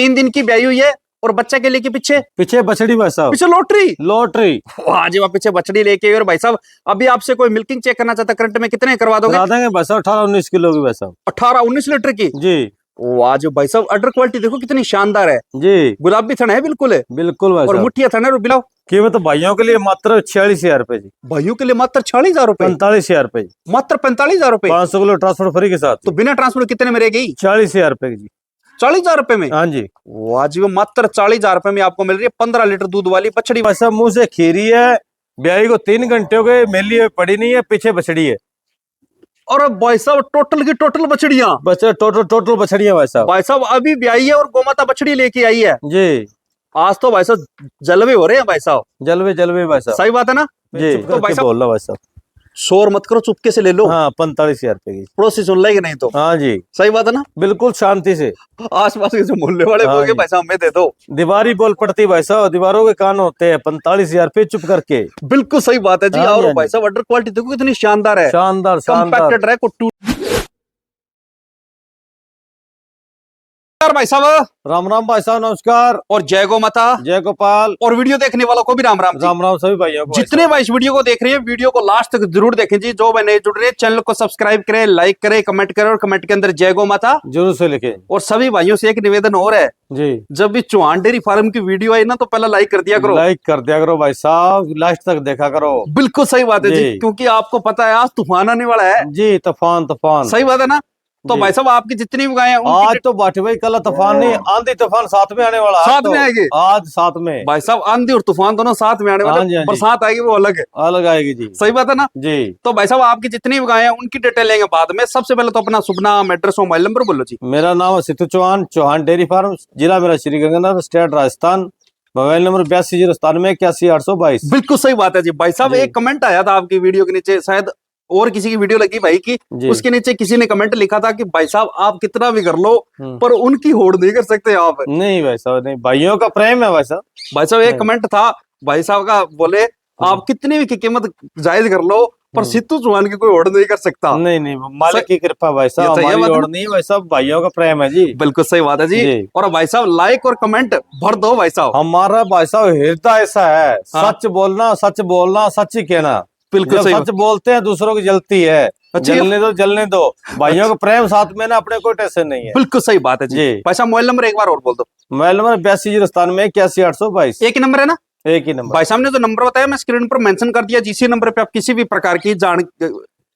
3 दिन की ब्याई हुई है और बच्चा के लेके पीछे पीछे बछड़ी भाई साहब, पीछे लॉटरी। लॉटरी। वाह जी वाह, पीछे बछड़ी लेके आई। और भाई साहब अभी आपसे कोई मिल्किंग चेक करना चाहता करंट में कितने करवा दोगे? करा देंगे भाई साहब 18-19 किलो की भाई साहब। 18-19 लीटर की। जी वाह जी भाई साहब, अडर क्वालिटी देखो कितनी शानदार है। जी गुलाबी थन है बिल्कुल है, बिल्कुल भाई और साहब। मुठिया थन है। और बिलाओ कीमत भाइयों के लिए मात्र 46,000 रुपए जी। भाइयों के लिए मात्र 40,000 रुपए, 45,000 रुपए जी। मात्र 45,000 रुपए। 500 किलो ट्रांसपोर्ट फ्री के साथ। तो बिना ट्रांसपोर्ट कितने में रहेगी? 40,000 रुपए की जी। 40,000 रुपए में? हाँ जी वाह जी, वो मात्र 40,000 रुपए में आपको मिल रही है 15 लीटर दूध वाली बछड़ी। भाई साहब मुंह से खीरी है, ब्याई को 3 घंटे हो गए, मेली हुई पड़ी नहीं है, पीछे बछड़ी है। और भाई साहब टोटल की टोटल बछड़ियां, बच्चा टोटल बछड़ियां भाई साहब। भाई साहब अभी ब्याई है और गोमाता बछड़ी लेके आई है। जी आज तो भाई साहब जलवे हो रहे हैं भाई साहब। जलवे भाई साहब। सही बात है ना जी तो भाई साहब बोल रहा भाई साहब। शोर मत करो, चुपके से ले लो। हाँ 45,000 रुपए की। पड़ोसी सुन लेंगे नहीं तो। हाँ जी सही बात है ना, बिल्कुल शांति से। आसपास के जो मोहल्ले वाले हाँ बोल के जी। भाई साहब हमें दे दो। दीवारी बोल पड़ती भाई साहब, दीवारों के कान होते हैं। 45,000 रुपए चुप करके। बिल्कुल सही बात है जी। हाँ जी, और हाँ भाई जी। साहब अडर क्वालिटी देखो कितनी शानदार है, शानदार शानदार। कंपैक्टेड है को भाई साहब। राम राम भाई साहब, नमस्कार। और जय गो माता, जय गोपाल। और वीडियो देखने वालों को भी राम राम जी। राम राम सभी भाइयों को। जितने भाई इस वीडियो को देख रहे हैं वीडियो को लास्ट तक जरूर देखें जी। जो भाई नए जुड़ रहे हैं चैनल को सब्सक्राइब करें, लाइक करें, कमेंट करें, और कमेंट के अंदर जय गो माता जरूर से लिखे। और सभी भाइयों से एक निवेदन और है, जी जब भी चौहान डेयरी फार्म की वीडियो आई ना तो पहला लाइक कर दिया करो। लाइक कर दिया करो भाई साहब, लास्ट तक देखा करो। बिल्कुल सही बात है जी, जी। क्योंकि आपको पता है आज तूफान आने वाला है। जी तूफान तूफान। सही बात है ना, तो जी। भाई साहब आपकी जितनी भी गायें हैं आज तो बाटी भाई, कल तूफान नहीं, आंधी तूफान साथ में आने वाला। आज साथ तो में आएगी। आज साथ में भाई साहब आंधी और तूफान दोनों साथ में आने हाँ जी, वाले, हाँ जी। बरसात आएगी वो अलग है। अलग आएगी जी। सही बात है ना। जी तो भाई साहब आपकी जितनी भी गायें हैं उनकी डिटेल लेंगे बाद में। सबसे पहले तो अपना शुभ नाम, एड्रेस, मोबाइल नंबर बोलो जी। मेरा नाम है सिद्धू चौहान, चौहान डेयरी फार्म, जिला मेरा Shri Ganganagar, state Rajasthan. Mobile number 820971 बिल्कुल सही बात है जी। भाई साहब जी। एक कमेंट आया था आपकी वीडियो के नीचे, शायद और किसी की वीडियो लगी भाई की, जी। उसके नीचे किसी ने कमेंट लिखा था कि भाई साहब आप कितना भी कर लो पर उनकी होड़ नहीं कर सकते आप। नहीं भाई साहब, नहीं, भाइयों का प्रेम है भाई साहब। भाई साहब एक नहीं। कमेंट था भाई साहब का, बोले आप कितनी भी की कीमत जायज कर लो पर सिद्धू चौहान की कोई होड़ नहीं कर सकता। नहीं मालिक की कृपा भाई साहब, ये हमारी बात ओर नहीं भाई साहब, भाइयों का प्रेम है जी। बिल्कुल सही बात है जी। जी। और भाई साहब लाइक और कमेंट भर दो भाई साहब। हमारा भाई साहब हृदय ऐसा है, हाँ। सच बोलना, सच ही कहना। बिल्कुल जब सही सच बोलते हैं दूसरों की जलती है। अच्छा, जलने दो भाइयों का प्रेम साथ में ना, अपने कोई टेंशन नहीं है। बिल्कुल सही बात है जी। जी। भाई साहब मोबाइल नंबर एक बार और बोल दो। मोबाइल नंबर 820971 एक ही नंबर है ना? एक ही नंबर। भाई साहब ने जो नंबर बताया मैं स्क्रीन पर मेंशन कर दिया, जिसी नंबर पे आप किसी भी प्रकार की जान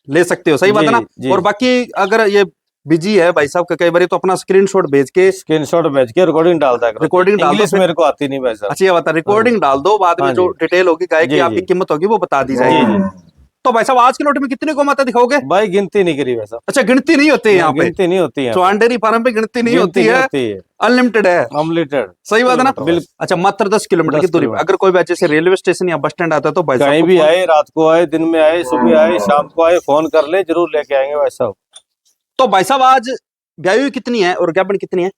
ले सकते हो। सही बात है ना। जी। और बाकी अगर ये बिजी है भाई साहब का कई बार, तो अपना स्क्रीनशॉट भेज के, स्क्रीनशॉट भेज के रिकॉर्डिंग डालता है। रिकॉर्डिंग डाल दो। इंग्लिश मेरे को आती नहीं भाई साहब। अच्छी बात है, रिकॉर्डिंग डाल दो, बाद में हाँ जो जी। डिटेल होगी गाय की जी, आपकी जी। कीमत होगी वो बता दी जी जाएगी। जी। तो भाई साहब आज के नोट में कितने को माता दिखाओगे? भाई गिनती नहीं करी भाई साहब। अच्छा गिनती नहीं होती है यहाँ पे, गिनती नहीं होती है। चौहान डेयरी फार्म पे गिनती नहीं होती है, अनलिमिटेड है, अनलिमिटेड। सही बात है ना। बिल्कुल। अच्छा मात्र 10 किलोमीटर की 10 दूरी पे अगर कोई वजह से रेलवे स्टेशन या बस स्टैंड आता है तो भाई कहीं साहब भी आए, रात को आए, दिन में आए, सुबह आए, शाम को आए, फोन कर ले, जरूर लेके आएंगे भाई साहब। तो भाई साहब आज ब्याई हुई कितनी है और ज्ञापन कितनी है?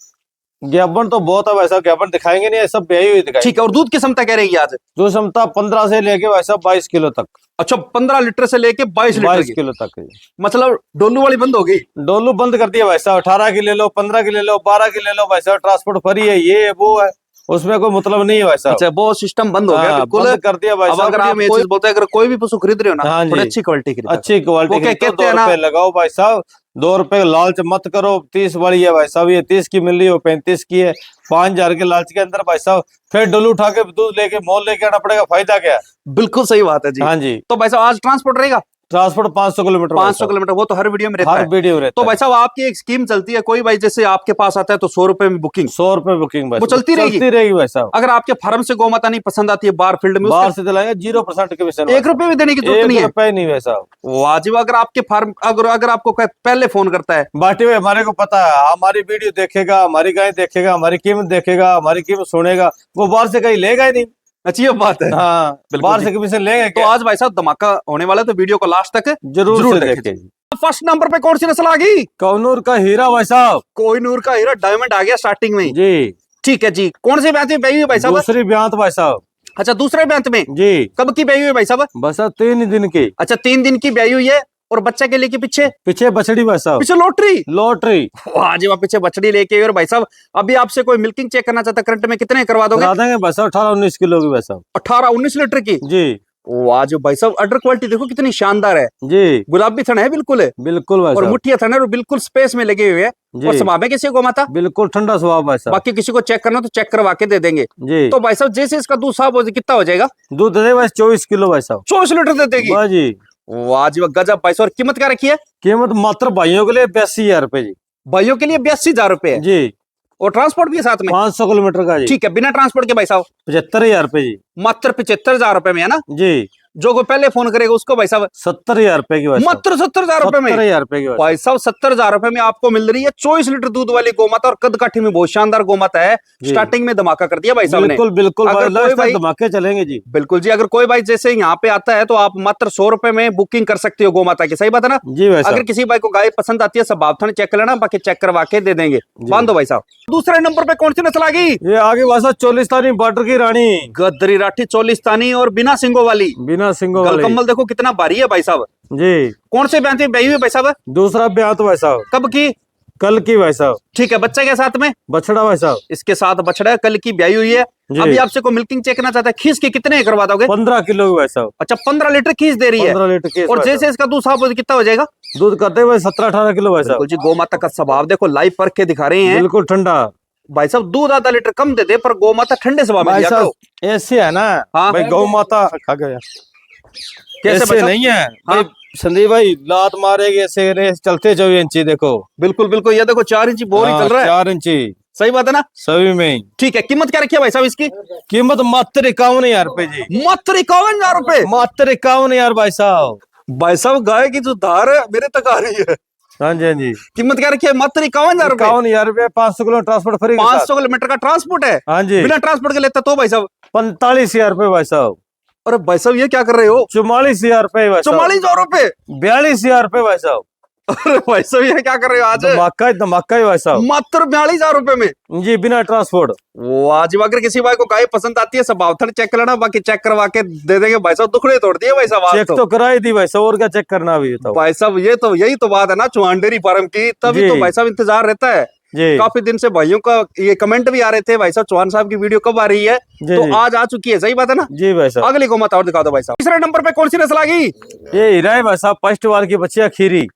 ज्ञापन तो बहुत है भाई साहब, ज्ञापन दिखाएंगे नहीं, सब ब्याई हुई दिखाएंगे। ठीक है। और दूध की क्षमता क्या रहेगी आज? जो क्षमता 15 से लेके भाई साहब 22 किलो तक। अच्छा 15 लीटर से लेके 22 लीटर 22 की, किलो तक। मतलब डोलू वाली बंद हो गई। डोलू बंद कर दिया भाई साहब। 18 की ले लो, 15 की ले लो, 12 की ले लो भाई साहब, ट्रांसपोर्ट फ्री है, ये है वो है, उसमें कोई मतलब नहीं है भाई साहब। अच्छा वो सिस्टम बंद हो गया हाँ, बिल्कुल, बंद कर दिया भाई अब साहब। अगर आप ये चीज बोलते हैं अगर कोई भी पशु खरीद रहे हो ना, हाँ थोड़ी जी। अच्छी क्वालिटी खरीदो। अच्छी क्वालिटी वो क्या खरीदो, कहते हैं 2 ना, रुपए लगाओ भाई साहब। 2 रुपए लालच मत करो। 30 वाली है भाई साहब, ये 30 की मिल रही हो, 35 की है, 5,000 के लालच के अंदर भाई साहब फिर डोलू उठा के दूध लेके मोल लेके आना पड़ेगा, फायदा क्या? बिल्कुल सही बात है जी। हाँ जी। तो भाई साहब आज ट्रांसपोर्ट रहेगा ट्रांसपोर्ट 500 किलोमीटर। 500 किलोमीटर, वो तो हर वीडियो में रहता हर है। वीडियो रहता तो है। भाई साहब आपकी एक स्कीम चलती है, कोई भाई जैसे आपके पास आता है तो 100 रुपए में बुकिंग, 100 रुपए बुकिंग भाई वो चलती रहेगी भाई साहब। अगर आपके फार्म से गौ माता नहीं पसंद आती है बाहर फील्ड में, बाहर से दिलाएंगे 0% कमीशन। 1 रुपए भी देने की जरूरत नहीं है। 1 रुपए नहीं भाई साहब। वाजिब। अगर आपके फार्म अगर आपको पहले फोन करता है, बाटी भाई हमारे को पता है, हमारी वीडियो देखेगा, हमारी गाय देखेगा, हमारी कीमत देखेगा, हमारी कीमत सुनेगा, वो बाहर से कहीं लेगा ही नहीं। अच्छी बात है। हाँ, बाहर से कमीशन लेंगे तो आज भाई साहब धमाका होने वाला है, तो वीडियो को लास्ट तक जरूर देखें। फर्स्ट नंबर पे कौन सी नस्ल आ गई? कोहिनूर का हीरा भाई साहब। कोहिनूर का हीरा डायमंड आ गया स्टार्टिंग में जी। ठीक है जी। कौन सी ब्यात में ब्याई हुई भाई साहब? दूसरी ब्यांत भाई साहब। अच्छा दूसरे ब्यात में। जी। कब की ब्याई हुई भाई साहब? बस 3 दिन की। अच्छा 3 दिन की ब्याई हुई है और बच्चा के लेके पीछे पीछे बछड़ी भाई साहब, पीछे लॉटरी। लॉटरी वाह जी वाह, पीछे बछड़ी लेके। और भाई साहब अभी आपसे कोई मिल्किंग चेक करना चाहता है, करंट में कितने करवा दोगे? करा देंगे भाई साहब, 18-19 किलो की भाई साहब, 18-19 लीटर की। जी वाह जो भाई साहब, अडर क्वालिटी देखो कितनी शानदार है, जी गुलाबी थन है बिल्कुल है, बिल्कुल भाई और साहब, मुठिया थन है और बिल्कुल स्पेस में लगे हुए हैं। जी। और स्वभाव है किसी को माता, बिल्कुल ठंडा स्वभाव भाई साहब, बाकी किसी को चेक करना तो चेक करवा के दे देंगे। जी। तो भाई साहब जैसे इसका दूध साफ हो जाए कितना हो जाएगा? दूध दे देगा 24 किलो भाई साहब, 24 लीटर दे देगी। वाह जी। वाह जी वाह, गजब भाई साहब। और कीमत क्या रखी है? कीमत मात्र भाइयों के लिए 82,000 रुपए जी, भाइयों के लिए 82,000 रुपए है, जी। और ट्रांसपोर्ट भी है साथ में। 500 किलोमीटर का जी, ठीक है, बिना ट्रांसपोर्ट के भाई साहब 75,000 रुपए जी, मात्र 75,000 रुपए में है ना? जी। जो कोई पहले फोन करेगा उसको भाई साहब 70,000 रुपए की भाई साहब, मात्र 70,000 रुपए में। 70,000 रुपए की भाई साहब 70,000 रुपए में आपको मिल रही है 24 लीटर दूध वाली गोमाता, और कद काठी में बहुत शानदार गोमाता है। जी। स्टार्टिंग में धमाका कर दिया भाई साहब ने। बिल्कुल बिल्कुल अगर भाई, कोई लास्ट भाई- तक धमाके चलेंगे जी, बिल्कुल जी, अगर कोई भाई जैसे यहाँ पे आता है तो आप मात्र 100 रुपए में बुकिंग कर सकते हो गोमाता की, सही बात है ना? जी भाई अगर साहब। किसी भाई को गाय पसंद आती है सब बाप चेक कर लेना, बाकी चेक करवा के दे देंगे। बांधो भाई साहब। दूसरे नंबर पे कौन सी नस्ल आ गई? ये आगे भाई साहब चोलिस्तानी बॉर्डर की रानी, गद्दरी राठी चोलिस्तानी और बिना सिंगों वाली। बिना सिंगों वाली, गलकम्बल देखो कितना भारी है भाई साहब। जी। कौन से ब्याह ब्याही हुई भाई साहब? दूसरा ब्याह तो भाई साहब कब की? कल की भाई साहब, ठीक है, बच्चा के साथ में? बछड़ा भाई साहब, इसके साथ बछड़ा है, कल की ब्याही हुई है। जी। अभी आपसे को मिल्किंग चेक करना चाहता है, खींच के कितने करवा दोगे? 15 किलो की भाई साहब, अच्छा 15 लीटर खींच दे रही है। 15 लीटर केस और भाई जैसे इसका दूध साफ हो कितना हो जाएगा? साहब। दूध करते हुए 17-18 किलो भाई साहब, बिल्कुल जी, गौ माता का स्वभाव देखो, लाइव परख के दिखा रहे हैं बिल्कुल ठंडा भाई साहब। दूध आधा लीटर कम दे दे, पर गौ माता ठंडे स्वभाव में भाई दिया साहब। करो। ऐसे है ना हाँ। भाई, गौ माता खा गया, कैसे ऐसे भाई साहब? नहीं है हाँ। भाई, संदीप भाई लात मारेगी ऐसे रेस चलते 24 इंची, देखो बिल्कुल बिल्कुल, ये देखो 4 इंची बोर ही चल रहा है। 4 इंची सही बात है ना? सभी में। ठीक है, कीमत क्या रखी है भाई साहब इसकी? कीमत मात्र 51,000 रुपए जी, मात्र 51,000 रुपए। मात्र 51,000 भाई साहब। भाई साहब गाय की जो धार है मेरे तक आ रही है। हाँ जी हाँ जी, कीमत क्या रखी है? मात्र 51,000 रुपए। 51,000 रुपए, 500 किलो ट्रांसपोर्ट फ्री, 500 किलोमीटर का ट्रांसपोर्ट है, हाँ जी। बिना ट्रांसपोर्ट के लेता तो भाई साहब 45,000 रुपए भाई साहब, अरे भाई साहब ये क्या कर रहे हो? 44,000 रुपए भाई साहब, 44,000 रुपए। 42,000 रुपए भाई साहब, अरे भाई साहब ये क्या कर रहे हो आज? धमाका ही भाई साहब, मात्र 42,000 रुपए में जी, बिना ट्रांसपोर्ट। वो आज अगर किसी भाई को गाय पसंद आती है सब आवथन चेक कर लेना, बाकी चेक करवा के दे देंगे भाई साहब। दुखड़े तोड़ दिए भाई साहब आज चेक तो कराई दी भाई साहब, और क्या चेक करना अभी तो भाई साहब। ये तो यही तो बात है ना चौहान डेयरी फार्म की, तभी जी। तो भाई साहब इंतजार रहता है। जी काफी दिन से भाइयों का ये कमेंट भी आ रहे थे भाई साहब चौहान साहब की वीडियो कब आ रही है, जी, तो जी। आज आ चुकी है, सही बात है ना? जी भाई साहब। अगली को मत और दिखा दो भाई साहब। तीसरे नंबर पे कौन सी नस्ल आ गई? ये हीरा है भाई साहब, फर्स्ट वार की बच्चिया खीरी,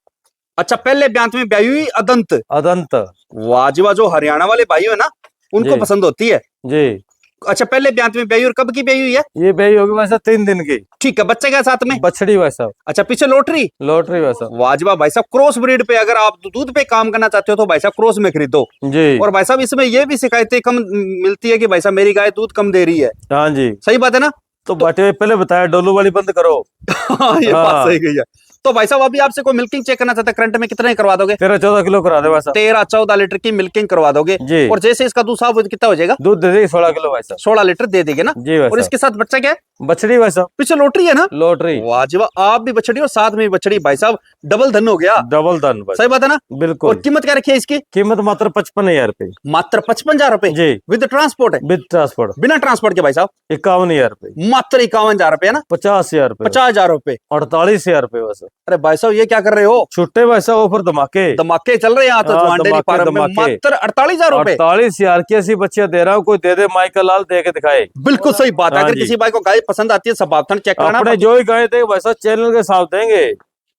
अच्छा पहले ब्यांत में ब्याही हुई अदंत। अदंत, वाजिबा जो हरियाणा वाले भाई है ना उनको जी। पसंद होती है। जी। अच्छा पहले ब्यांत में ब्याही और कब की ब्याही हुई है? ये भाई होगी भाई साहब 3 दिन की, ठीक है, बच्चे के साथ में? बछड़ी भाई साहब, अच्छा पीछे लॉटरी। लॉटरी भाई साहब, वाजिबा भाई साहब, क्रॉस ब्रीड पे अगर आप दूध पे काम करना चाहते हो तो भाई साहब क्रॉस में खरीदो। जी। और भाई साहब इसमें ये भी शिकायतें कम मिलती है कि भाई साहब मेरी गाय दूध कम दे रही है, हाँ जी। सही बात है ना? तो बाटे भाई पहले बताया डोलू वाली बंद करो। ये बात हाँ। सही गई है। तो भाई साहब अभी आपसे कोई मिल्किंग चेक करना चाहता है, करंट में कितने करवा दोगे? 13-14 किलो करा दे भाई साहब, 13-14 लीटर की मिल्किंग करवा दोगे। जी। और जैसे इसका दूध साफ हो कितना हो जाएगा? दूध दे देगी 16 किलो भाई साहब, 16 लीटर दे देंगे ना? जी भाई और साहब। इसके साथ बच्चा क्या है? बछड़ी भाई साहब, पीछे लॉटरी है ना? लॉटरी, वाजिबा, आप भी बछड़ी और साथ में भी बछड़ी, भाई साहब डबल धन हो गया, डबल दान भाई, सही बात है ना? बिल्कुल। और कीमत क्या रखी है इसकी? कीमत मात्र 55,000 रुपए, मात्र 55,000 रुपए जी, विद ट्रांसपोर्ट है, विद ट्रांसपोर्ट बिना ट्रांसपोर्ट के भाई साहब 51,000 रुपए, मात्र 51,000 रुपए है ना? 50,000 रुपए, 50,000 रुपए। 48,000 रुपए बस। अरे भाई साहब ये क्या कर रहे हो? छुट्टे भाई साहब ऑफर धमाके, धमाके चल रहे हैं यहाँ तो हाँ, चौहान डेयरी धमाके, फार्म में, धमाके। मात्र 48,000 रुपए। 48,000 की ऐसी बच्चियां दे रहा हूँ, कोई दे दे माइकल लाल दे के दिखाए। बिल्कुल सही बात है। हाँ अगर जी। किसी भाई को गाय पसंद आती है सब आप चेक करना। अपने जो ही गाय देंगे भाई साहब चैनल के साथ देंगे,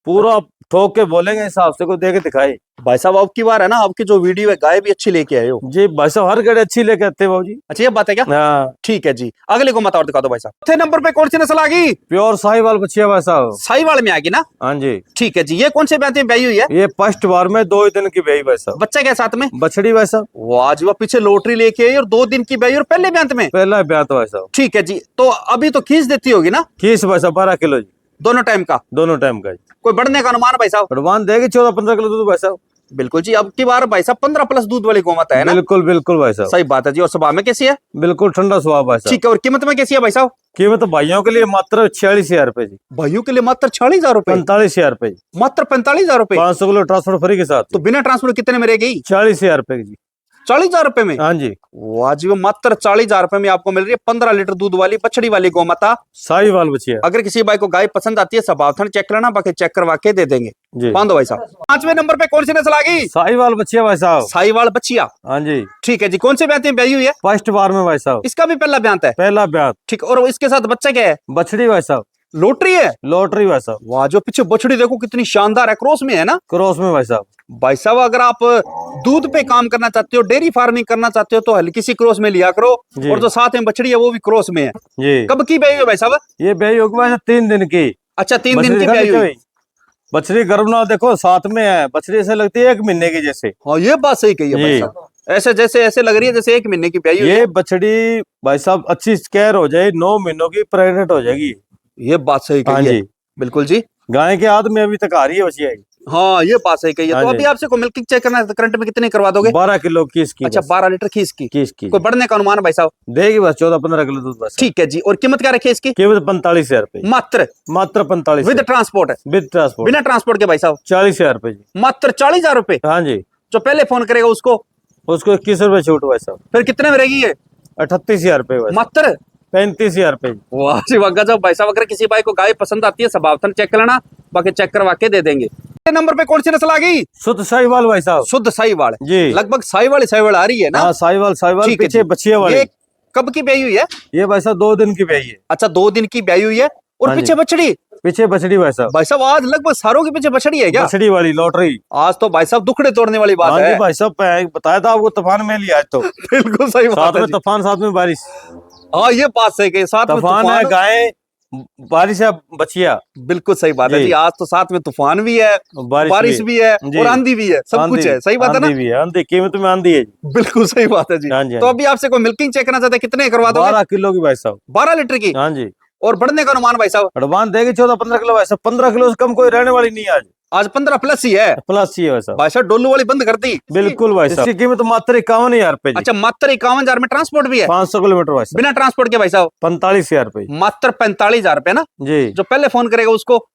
पूरा ठोक के बोलेंगे हिसाब से, कोई दे के दिखाए। भाई साहब अब की बार है ना, आपकी जो वीडियो है गाय भी अच्छी लेके आए हो। जी भाई साहब, हर गाड़ी अच्छी लेके आते हैं बाबू जी। अच्छा ये बात है क्या? हाँ, ठीक है जी, अगले को मत और दिखा दो भाई साहब। चौथे नंबर पे कौन सी नस्ल आ गई? प्योर साहिवाल बच्चिया भाई साहब, साहिवाल में आ गई ना? हाँ जी। ठीक है जी, ये कौन से ब्याह में ब्याही हुई है? ये फर्स्ट बार में 2 दिन की ब्याही भाई साहब, बच्चा के साथ में? बछड़ी भाई साहब, वाजिबा, पीछे लॉटरी लेके आई और 2 दिन की ब्याही और पहले ब्याह में? पहला ब्याह तो भाई साहब। ठीक है जी, तो अभी तो खींच देती होगी ना खीस भाई साहब 12 किलो जी, दोनों टाइम का? दोनों टाइम का जी। कोई बढ़ने का अनुमान भाई साहब? एडवांस देगी 14-15 किलो दूध भाई साहब, बिल्कुल जी, अब की बार भाई साहब 15 प्लस दूध वाली गोमाता है ना? बिल्कुल बिल्कुल भाई साहब, सही बात है जी। और स्वभाव में कैसी है? बिल्कुल ठंडा स्वभाव भाई साहब। ठीक है, और कीमत में कैसी है भाई साहब? कीमत भाइयों के लिए मात्र 46,000 रुपए जी, भाइयों के लिए मात्र 46,000 रुपए, 45,000 रुपए जी, मात्र 45,000 रुपए। 500 किलो ट्रांसपोर्ट फ्री के साथ तो बिना ट्रांसपोर्ट कितने में रह गई? 40,000 रुपए की जी, 40,000 रुपए में? हाँ जी, वाजिब, मात्र 40,000 रुपए में आपको मिल रही है 15 लीटर दूध वाली बछड़ी वाली गौ माता। साहिवाल बच्ची है अगर किसी भाई को गाय पसंद आती है स्वभाव चेक लेना, बाकी चेक करवा के दे देंगे। जी। बांधो भाई साहब। 5वें नंबर पे कौन सी नस्ल आ गई? साहिवाल बच्ची है भाई साहब। साहिवाल बच्चिया। हाँ जी, ठीक है जी। कौन से ब्याह में ब्याई हुई है? फर्स्ट बार में भाई साहब। इसका भी पहला ब्याह है? पहला ब्याह। ठीक। और इसके साथ बच्चा क्या है? बछड़ी भाई साहब। लोटरी है? लॉटरी भाई साहब। वाह, जो पीछे बछड़ी देखो कितनी शानदार है, क्रॉस में है ना? क्रॉस में भाई साहब। भाई साहब अगर आप दूध पे काम करना चाहते हो, डेयरी फार्मिंग करना चाहते हो तो हल्की सी क्रॉस में लिया करो। और जो साथ में बछड़ी है वो भी क्रॉस में है जी। कब की ब्याई है भाई साहब? ये ब्याई होगी भाई साहब 3 दिन की। अच्छा, 3 दिन की ब्याई हुई। बछड़ी गर्भ नाल देखो साथ में है, बछड़ी ऐसे लगती है 1 महीने की जैसे। हाँ, ये बात सही कही है भाई साहब। ऐसे जैसे ऐसे लग रही है जैसे 1 महीने की ब्याई हुई है। ये बछड़ी भाई साहब अच्छी स्केयर हो जाए 9 महीनों की प्रेग्नेंट हो जाएगी। ये बात सही कही है। बिल्कुल जी। गाय के हाथ में अभी तक आ रही है बच्ची। हाँ, ये बात सही कही है। तो अभी आपसे को मिल्किंग चेक करना है तो करंट में कितने करवा दोगे? 12 किलो की इसकी। अच्छा, 12 लीटर खीस की। कोई बढ़ने का अनुमान भाई साहब? देगी बस 14-15 किलो दूध बस। ठीक है जी। और कीमत क्या रखी है इसकी? कीमत 45,000 रुपए। मात्र 45 विद ट्रांसपोर्ट है? With transport. बिना ट्रांसपोर्ट के भाई साहब 40,000 रुपए जी। मात्र 40,000 रुपए? हाँ जी। जो पहले फोन करेगा उसको 21 रुपए छूट भाई साहब। फिर कितने में रहेगी ये? 38,000 रुपए मात्र 35,000 रुपए। वाह जी वाह, गजब भाई साहब। अगर किसी भाई को गाय पसंद आती है स्वभाव चेक करना, बाकी चेक करवा के दे देंगे। नंबर पे कौन सी नस्ल आ गई? शुद्ध साहिवाल भाई साहब। शुद्ध साहिवाल जी। लगभग साहिवाल आ रही है ना? हाँ, साहिवाल पीछे बच्चिया वाली। ये कब की ब्याई हुई है? ये भाई साहब 2 दिन की ब्याई है। अच्छा, 2 दिन की ब्याई हुई है। और हाँ पीछे बछड़ी? पीछे बछड़ी भाई साहब। भाई साहब आज लगभग सारों के पीछे बछड़ी है क्या? बछड़ी वाली लॉटरी। आज तो भाई साहब दुखड़े तोड़ने वाली बात है। भाई साहब बताया था आपको, तूफान में लिया आज तो। बिल्कुल सही बात साथ है में जी। तूफान साथ में बारिश। हाँ, ये बात सही कही। साथ में तूफान है, गाय, बारिश है, बचिया। बिल्कुल सही बात है जी। आज तो साथ में तूफान भी है, बारिश भी है और आंधी भी है, सब कुछ है। सही बात है ना? आंधी भी है, आंधी कीमत में आंधी है। बिल्कुल सही बात है जी। तो अभी आपसे कोई मिल्किंग चेक करना चाहते हैं, कितने करवा दोगे? 12 किलो की भाई साहब। 12 लीटर की? हाँ जी। और बढ़ने का अनुमान भाई साहब? एडवांस देगी 14-15 किलो भाई साहब। 15 किलो से कम कोई रहने वाली नहीं है आज 15 प्लस ही है। प्लस ही है भाई साहब। भाई साहब डोलू वाली बंद कर दी? बिल्कुल भाई साहब। इसकी कीमत मात्र 51,000 रुपए। अच्छा, मात्र 51,000 में ट्रांसपोर्ट भी है? 500 किलोमीटर भाई साहब। बिना ट्रांसपोर्ट के भाई साहब 45,000 रुपए। मात्र 45,000 रुपए ना जी। जो पहले फोन करेगा उसको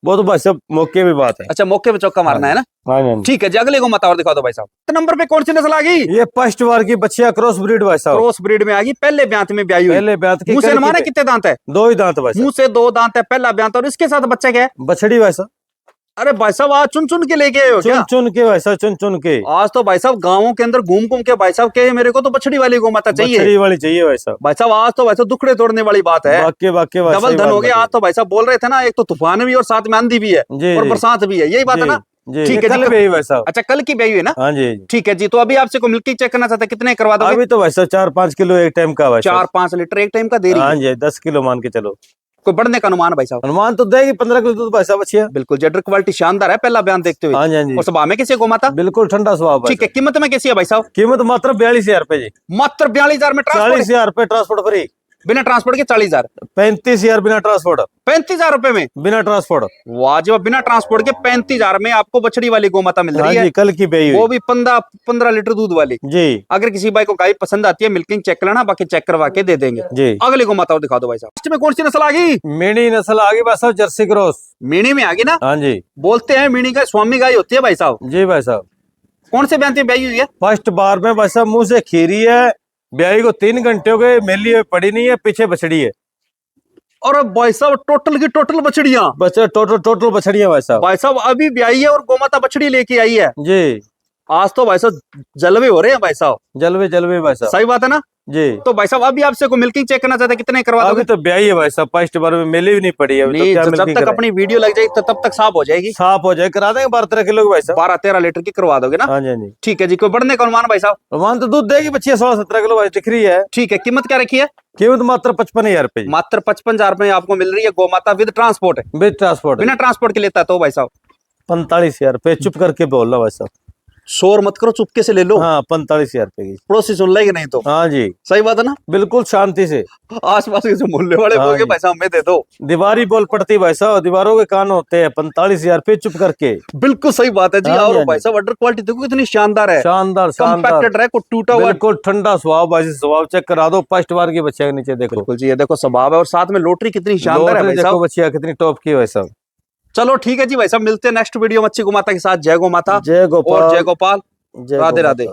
वो तो भाई साहब मौके भी बात है। अच्छा, मौके पे चौका मारना है ना? हाँ। ठीक है जी। अगले को मत और दिखा दो भाई साहब। तो नंबर पे कौन सी नस्ल आ गई? ये फर्स्ट बार की बच्चिया क्रॉस ब्रीड भाई साहब। क्रॉस ब्रीड में आ गई, पहले ब्यात में ब्याई हुई। पहले ब्यात की मुंह से अनुमान है कितने दांत है? 2 ही दांत भाई साहब। मुंह से 2 दांत है, पहला ब्यात। और इसके साथ बच्चा क्या है? बछड़ी भाई साहब। अरे भाई साहब आज चुन चुन के लेके आए हो क्या? चुन के भाई साहब, चुन के। आज तो भाई साहब गाँवों के अंदर घूम घूम के भाई साहब के मेरे को तो बछड़ी वाली गौ माता चाहिए। बछड़ी वाली चाहिए भाई साहब। भाई साहब आज तो भाई साहब दुखड़े तोड़ने वाली बात है। वाकई डबल धन हो गया आज तो भाई साहब। बोल रहे थे ना, एक तो तूफान भी और साथ में आंधी भी है और बरसात भी है, यही बात है ना? ठीक है कल भी भाई साहब। अच्छा, कल की ब्याई है ना? हाँ जी। ठीक है जी। तो अभी आपसे को मिल्किंग चेक करना चाहते हैं, कितने करवा दोगे? अभी तो भाई साहब 4-5 किलो एक टाइम का भाई साहब। 4-5 लीटर एक टाइम का दे रही है? हाँ जी, 10 किलो मान के चलो। कोई बढ़ने का अनुमान भाई साहब? अनुमान तो देगी 15 किलो दूध भाई साहब। अच्छी बिल्कुल, जेडर क्वालिटी शानदार है पहला बयान देखते हुए। हाँ जी। और स्वभाव में कैसी गौ माता? बिल्कुल ठंडा स्वभाव। ठीक है। कीमत में कैसी है भाई साहब? कीमत मात्र 42,000 रुपए जी। मात्र 42,000 में ट्रांसपोर्ट? 40,000 रुपए ट्रांसपोर्ट फ्री। बिना ट्रांसपोर्ट के 40,000? 35,000 बिना ट्रांसपोर्ट। 35,000 रुपए में बिना ट्रांसपोर्ट। वाजिब। बिना ट्रांसपोर्ट के 35,000 में आपको बछड़ी वाली गौ माता मिल रही है। कल की ब्याई हुई। वो भी 15 लीटर दूध वाली जी। अगर किसी भाई को गाय पसंद आती है, मिल्किंग चेक लेना, बाकी चेक करवा के दे देंगे जी। अगले को माता दिखा दो भाई साहब। में कौन सी नस्ल आ गई? मीणी नस्ल आ गई भाई साहब, जर्सी क्रॉस। मीणी में आ गई ना? हाँ जी। बोलते हैं मीणी का स्वामी गाय होती है भाई साहब। जी भाई साहब। कौन से ब्याह में ब्याई हुई है? फर्स्ट बार में भाई साहब मुंह से खीरी है, ब्याई को 3 घंटे हो गए, मेली हुई पड़ी नहीं है, पीछे बछड़ी है। और भाई साहब टोटल की टोटल बछड़ियां? टोटल बछड़ियां भाई साहब। भाई साहब अभी ब्याई है और गोमाता बछड़ी लेके आई है जी। आज तो भाई साहब जलवे हो रहे हैं भाई साहब। जलवे भाई साहब। सही बात है ना? जी। तो भाई साहब अभी आपसे को मिल्किंग चेक करना चाहते हैं, कितने करवा दोगे? अभी तो ब्याई है भाई साहब, फर्स्ट बार में मेली भी नहीं पड़ी है। नहीं, जब तक अपनी वीडियो लग जाएगी तब तक साफ हो जाएगी। साफ हो जाए, करा देंगे 12-13 किलो भाई साहब। 12-13 लीटर की करवा दोगे ना? हाँ जी। ठीक है जी। कोई बढ़ने का अनुमान भाई साहब? अनुमान तो दूध देगी बच्ची 16-17 किलो भाई दिख रही है। ठीक है। कीमत क्या रखी है? कीमत मात्र 55,000 रुपए। मात्र 55,000 रुपए आपको मिल रही है गौ माता विद ट्रांसपोर्ट। With transport. बिना ट्रांसपोर्ट के लेता है तो भाई साहब 45,000 रुपए। चुप करके बोलना भाई साहब, शोर मत करो, चुपके से ले लो। हाँ 45,000 रुपए की। पड़ोसी सुन लेंगे नहीं तो। हाँ जी। सही बात है ना? बिल्कुल शांति से। आसपास के जो मोहल्ले वाले हाँ बोलेंगे भाई साहब हमें दे दो। दीवारी बोल पड़ती भाई साहब, दीवारों के कान होते हैं। 45,000 रुपए चुप करके। बिल्कुल सही बात है जी। हाँ और जी, भाई साहब अंडर क्वालिटी देखो कितनी शानदार है। शानदार कंपैक्टेड है, कोई टूटा हुआ। बिल्कुल ठंडा स्वभाव भाई, स्वभाव चेक करा दो। फर्स्ट बार की बच्चे के नीचे देखो। बिल्कुल जी, ये देखो स्वभाव है और साथ में लोटरी कितनी शानदार है भाई साहब। देखो बच्चिया कितनी टॉप की भाई साहब। चलो ठीक है जी भाई साहब, मिलते हैं नेक्स्ट वीडियो में अच्छी गौ माता के साथ। जय गौ माता। जय गोपाल। और जय गोपाल। राधे राधे।